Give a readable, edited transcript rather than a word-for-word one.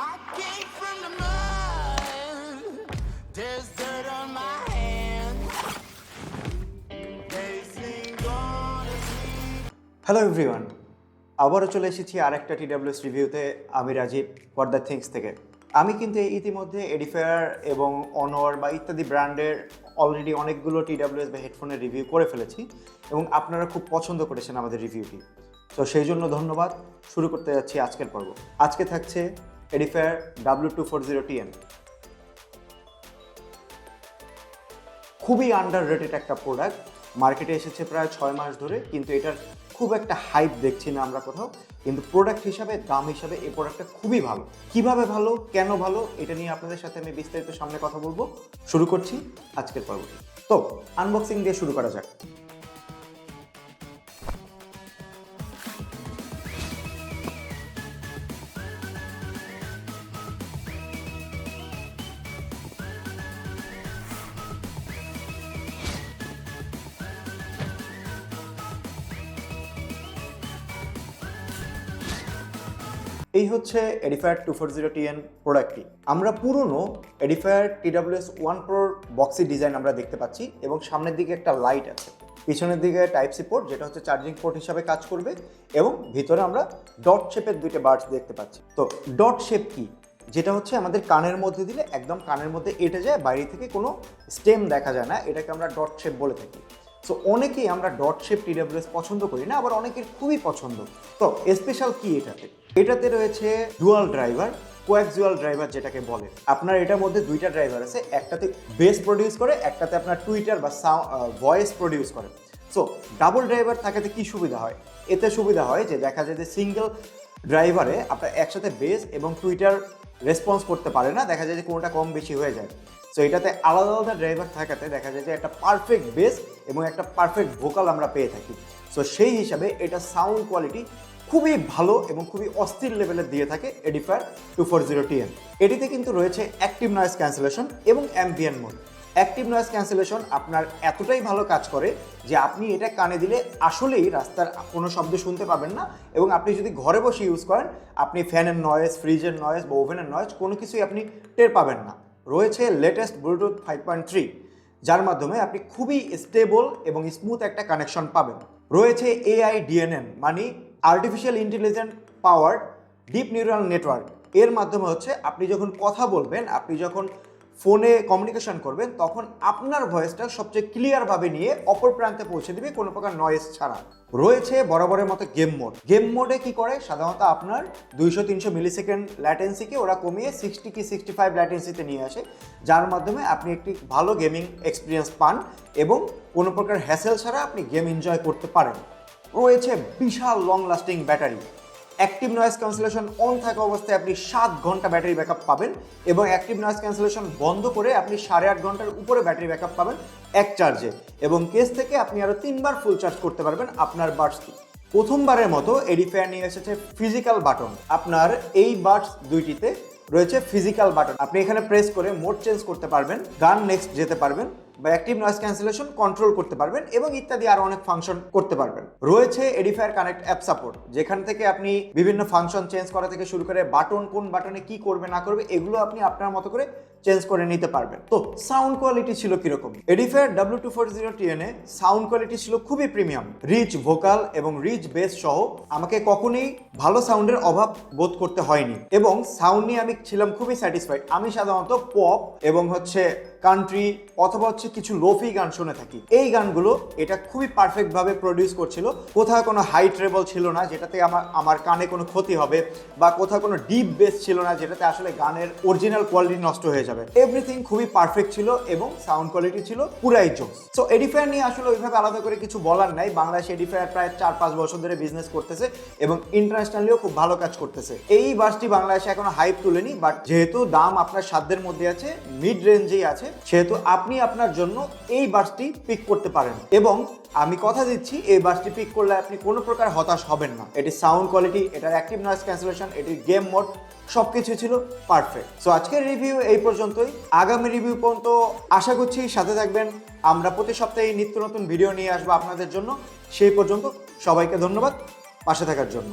I came from the mud. There's dirt on my hands. They sing gonna sleep. Hello everyone, আবারও চলে এসেছি আরেকটা TWS রিভিউতে। আমি রাজীব ফর দ্য থিংস থেকে। আমি কিন্তু ইতিমধ্যে এডিফায়ার এবং অনর বা ইত্যাদি ব্র্যান্ডের অলরেডি অনেকগুলো TWS বা হেডফোনের রিভিউ করে ফেলেছি এবং আপনারা খুব পছন্দ করেছেন আমাদের রিভিউটি। তো সেই জন্য ধন্যবাদ। শুরু করতে যাচ্ছি আজকের পর্ব। আজকে থাকছে এডিফায়ার W240TN। খুবই আন্ডাররেটেড একটা প্রোডাক্ট, মার্কেটে এসেছে প্রায় 6 মাস ধরে, কিন্তু এটার খুব একটা হাইপ দেখছি না আমরা কোথাও। কিন্তু প্রোডাক্ট হিসাবে, দাম হিসাবে এই প্রোডাক্টটা খুবই ভালো। কিভাবে ভালো, কেন ভালো, এটা নিয়ে আপনাদের সাথে আমি বিস্তারিত সামনে কথা বলবো। শুরু করছি আজকের পর্বটি। তো আনবক্সিং দিয়ে শুরু করা যাক। এই হচ্ছে এডিফায়ার 240TN প্রোডাক্টটি। আমরা পুরনো Edifier TWS 1 Pro boxy design আমরা দেখতে পাচ্ছি এবং সামনের দিকে একটা লাইট আছে, পিছনের দিকে টাইপ সি পোর্ট যেটা হচ্ছে চার্জিং পোর্ট হিসাবে কাজ করবে, এবং ভিতরে আমরা ডট শেপের দুইটা বাডস দেখতে পাচ্ছি। তো ডট শেপ কি? যেটা হচ্ছে আমাদের কানের মধ্যে দিলে একদম কানের মধ্যে এঁটে যায়, বাইরে থেকে কোনো স্টেম দেখা যায় না, এটাকে আমরা ডট শেপ বলে থাকি। সো অনেকেই আমরা ডট শেপ TWS পছন্দ করি না, আবার অনেকের খুবই পছন্দ। তো স্পেশাল কি এটাতে রয়েছে ডুয়াল ড্রাইভার, কোয়াক্সিয়াল ড্রাইভার যেটাকে বলে। আপনার এটার মধ্যে দুইটা ড্রাইভার আছে, একটাতে বেস প্রডিউস করে, একটাতে আপনার টুইটার বা ভয়েস প্রডিউস করে। সো ডাবল ড্রাইভার থাকাতে কি সুবিধা হয়? এতে সুবিধা হয় যে দেখা যায় যে সিঙ্গেল ড্রাইভারে আপনার একসাথে বেস এবং টুইটার রেসপন্স করতে পারে না, দেখা যায় যে কোনোটা কম বেশি হয়ে যায়। সো এটাতে আলাদা আলাদা ড্রাইভার থাকাতে দেখা যায় যে একটা পারফেক্ট বেস এবং একটা পারফেক্ট ভোকাল আমরা পেয়ে থাকি। সো সেই হিসাবে এটা সাউন্ড কোয়ালিটি খুবই ভালো এবং খুবই অস্থির লেভেলের দিয়ে থাকে এডিফায়ার 240TN। এটিতে কিন্তু রয়েছে অ্যাক্টিভ নয়েজ ক্যান্সেলেশন এবং ambient mode. Active noise cancellation আপনার এতটাই ভালো কাজ করে যে আপনি এটা কানে দিলে আসলেই রাস্তার কোনো শব্দ শুনতে পাবেন না, এবং আপনি যদি ঘরে বসে ইউজ করেন আপনি ফ্যানের নয়েজ, ফ্রিজের নয়েজ বা ওভেনের নয়েজ কোনো কিছুই আপনি টের পাবেন না। রয়েছে লেটেস্ট ব্লুটুথ 5.3, যার মাধ্যমে আপনি খুবই স্টেবল এবং স্মুথ একটা কানেকশন পাবেন। রয়েছে AIDNN, মানে artificial intelligent powered deep neural network. এর মাধ্যমে হচ্ছে আপনি যখন কথা বলবেন, আপনি যখন ফোনে কমিউনিকেশন করবেন, তখন আপনার ভয়েসটা সবচেয়ে ক্লিয়ারভাবে নিয়ে অপর প্রান্তে পৌঁছে দিবে কোনো প্রকার নয়েজ ছাড়া। রয়েছে বরাবরের মতো গেম মোড। গেম মোডে কি করে? সাধারণত আপনার 200-300 মিলিসেকেন্ড ল্যাটেন্সিকে ওরা কমিয়ে 60 কি 65 ল্যাটেন্সিতে নিয়ে আসে, যার মাধ্যমে আপনি একটি ভালো গেমিং এক্সপিরিয়েন্স পান এবং কোনো প্রকার হ্যাসেল ছাড়া আপনি গেম এনজয় করতে পারেন। রয়েছে বিশাল long lasting battery. Active noise cancellation on থাকা অবস্থায় আপনি 7 ঘন্টা ব্যাটারি ব্যাকআপ পাবেন, এবং অ্যাক্টিভ নয়েজ ক্যান্সেলেশন বন্ধ করে আপনি 8.5 ঘন্টার উপরে ব্যাটারি ব্যাকআপ পাবেন এক চার্জে, এবং কেস থেকে আপনি আরও 3 বার ফুল চার্জ করতে পারবেন আপনার বাডসটি। প্রথমবারের মতো এডিফায়ার নিয়ে এসেছে ফিজিক্যাল বাটন। আপনার এই বাডস দুইটিতে রয়েছে ফিজিক্যাল বাটন, আপনি এখানে প্রেস করে মোড চেঞ্জ করতে পারবেন, গান নেক্সট যেতে পারবেন, বা অ্যাক্টিভ নয়েজ ক্যান্সেলেশন কন্ট্রোল করতে পারবেন, এবং ইত্যাদি আরো অনেক ফাংশন করতে পারবেন। রয়েছে এডিফায়ার কানেক্ট অ্যাপ সাপোর্ট, যেখান থেকে আপনি বিভিন্ন ফাংশন চেঞ্জ করা থেকে শুরু করে বাটন কোন বাটনে কি করবে না করবে এগুলো আপনি আপনার মতো করে চেঞ্জ করে নিতে পারবেন। তো সাউন্ড কোয়ালিটি ছিল কিরকম? Edifier W240TN a sound quality ছিল খুবই প্রিমিয়াম, রিচ ভোকাল এবং রিচ বেস সহ আমাকে কখনোই ভালো সাউন্ডের অভাব বোধ করতে হয়নি, এবং সাউন্ড নিয়ে আমি ছিলাম খুবই স্যাটিসফাইড। আমি সাধারণত পপ এবং কান্ট্রি অথবা কিছু লোফি গান শুনে থাকি। এই গানগুলো এটা খুবই পারফেক্ট ভাবে প্রডিউস করছিল, কোথাও কোনো হাই ট্রেবল ছিল না যেটাতে আমার কানে কোনো ক্ষতি হবে, বা কোথাও কোনো ডিপ বেস ছিল না যেটাতে আসলে গানের অরিজিনাল কোয়ালিটি নষ্ট হয়ে যাবে। এভরিথিং খুবই পারফেক্ট ছিল এবং সাউন্ড কোয়ালিটি ছিল পুরাই জোস। সো এডিফায়ার নিয়ে আসলে ওইভাবে আলাদা করে কিছু বলার নাই। বাংলাদেশে এডিফায়ার প্রায় 4-5 বছর ধরে বিজনেস করতেছে এবং ইন্টারন্যাশনালিও খুব ভালো কাজ করতেছে। এই বাসটি বাংলাদেশে এখনো হাইপ তুলেনি, বাট যেহেতু দাম আপনার সাধ্যের মধ্যে আছে, মিড রেঞ্জেই আছে, সেহেতু আপনি আপনার জন্য এই বাসটি পিক করতে পারেন, এবং আমি কথা দিচ্ছি এই বাসটি পিক করলে আপনি কোনো প্রকার হতাশ হবেন না। এটি সাউন্ড কোয়ালিটি, এটার অ্যাক্টিভ নয়েজ ক্যান্সেলেশন, এটির গেম মোড সবকিছু ছিল পারফেক্ট। সো আজকের রিভিউ এই পর্যন্তই। আগামী রিভিউ পর্যন্ত আশা করছি সাথে থাকবেন। আমরা প্রতি সপ্তাহে নিত্য নতুন ভিডিও নিয়ে আসবো আপনাদের জন্য। সেই পর্যন্ত সবাইকে ধন্যবাদ পাশে থাকার জন্য।